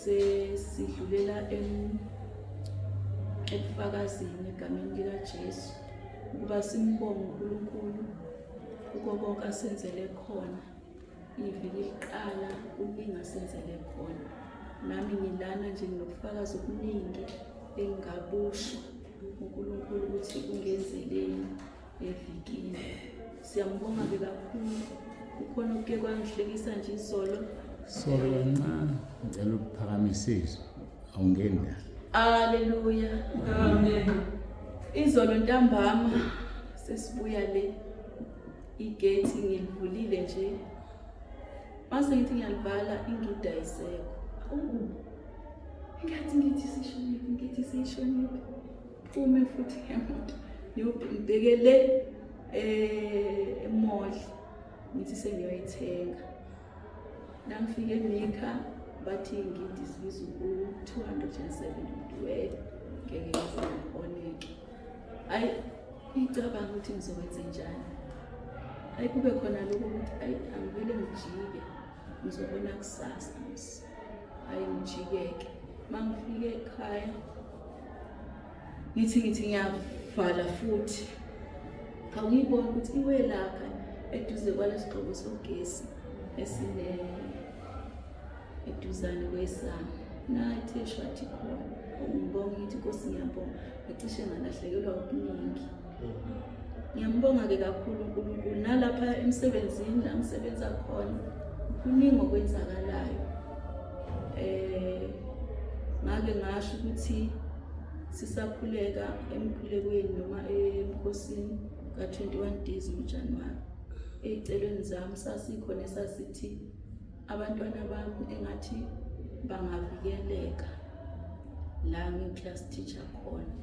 sesidlulela ekufakazini egameni likaJesu ukuba simbonge uNkulunkulu kuko konke asenzele khona. Iviki liqala uningi asenzele khona. Nami ngilana nje nginokufakaza okuningi engingabusho uNkulunkulu ukuthi ungenzeleni evikini. Siyambonga kakhulu. Ukhona okuke kwangihlekisa nje izolo. Kancane ngicela ukuphakamisiswa awungenda. Haleluya. Amen. Izolo ntambama sesibuya le igate ngilivulile nje. Mase ngithi ngiyalivala ingida isekho. Ngithi sishonile. Ume futhi emuntu. Ngibhekele mall. Ngithi sengiyoyithenga. Nangifike eMika bathi ngidi sibiza u270 ngeke ngizokhoneke. Ayi ngicabanga ukuthi ngizokwenza njani. Ayi kube khona lokho ukuthi angivele ngijike ngizobona kusasa msi. Ayi ngijikeke. Mangifike ekhaya ngithi ngiyavala futhi. Awungiboni ukuthi iwe lapha eduze kwalesigqoko sogesi esine eduzane kwesango. Nathi shwathi khona. Ngibonga ukuthi Nkosi ngiyabonga. Ngicishe ngalahlekelwa okuningi. Ngiyambonga ke kakhulu uNkulunkulu nalapha emsebenzini la ngisebenza khona. Kuningi okwenzakalayo. Ngake ngasho ukuthi sisakhuleka emkhulekweni noma emkhosini ka21 days ngoJanuwari. Ecelweni zami sasikhona esasithi abantwana bami engathi bangavikeleka la ngiclass teacher khona.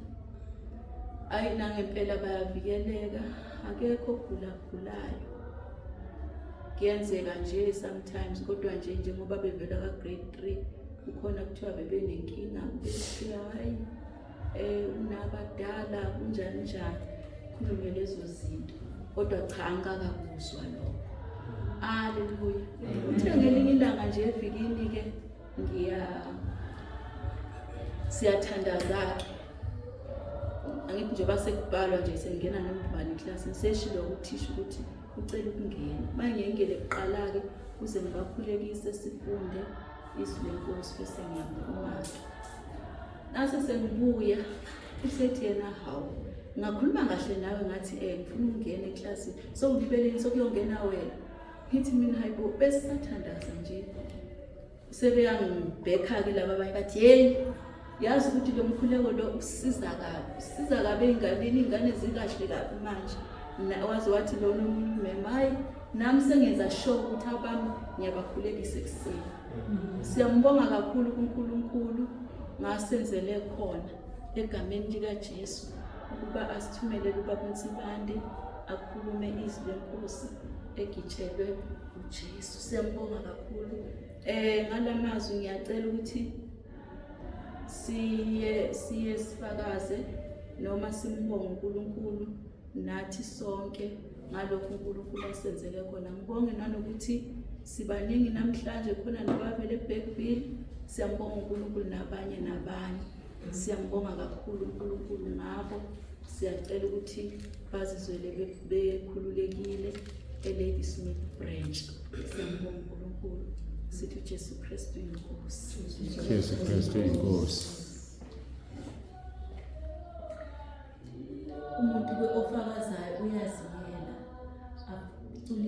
Ayi nangempela bayavikeleka, akekho ogulayo. Kuyenzeka nje sometimes kodwa nje njengoba bevela ka grade 3 kukhona kuthiwa bebenenkinga bese hayi unabadala kunjani njani khulume lezo zinto kodwa cha angakakuzwa lokho. Haleluya. Uthe ngelinye ilanga nje evikini ke siyathandaza ke. Angithi nje base kubhalwa nje sengena nomntwana eclassini seshilo ukuthisha ukuthi ucela ukungena. Manje ngiyengele kuqala ke kuze ngibakhulekise sifunde izwi lenkosi bese ngiyaphuma. Nase sengibuya usethi yena hawu ngakhuluma kahle nawe ngathi ngifuna ukungena eclassini so ngibeleni sokuyongena wena. Ngithi mina hayibo bese sathandaza nje. Sebeyangibhekha ke laba abanye bathi hey yazi ukuthi lo mkhuleko lo usiza kabe ingane zikahle kabi manje. Wazi wathi lo nomunye memayi nami sengenza sure ukuthi abami ngiyabakhulekisa ekseni. Siyambonga kakhulu kuNkulunkulu ngasenzele khona egameni likaJesu ukuba asithumele ubaba uNsibande akhulume izwi lenkosi egitshelwe uJesu. Siyambonga kakhulu. Ngalamazwi ngiyacela ukuthi siye sifakaze noma simbonge uNkulunkulu nathi sonke ngalokho uNkulunkulu asenzele khona. Ngibonge nanokuthi sibaningi namhlanje khona nabavele eBackville. Siyambonga uNkulunkulu nabanye. Siyambonga kakhulu uNkulunkulu ngabo. Siyacela ukuthi bazizwele bekhululekile eLadysmith branch. Siyambonga uNkulunkulu. Sithi uJesu Kristu inkosi. Jesu Kristu inkosi. Umuntu ofakazayo uyaziyela. Acula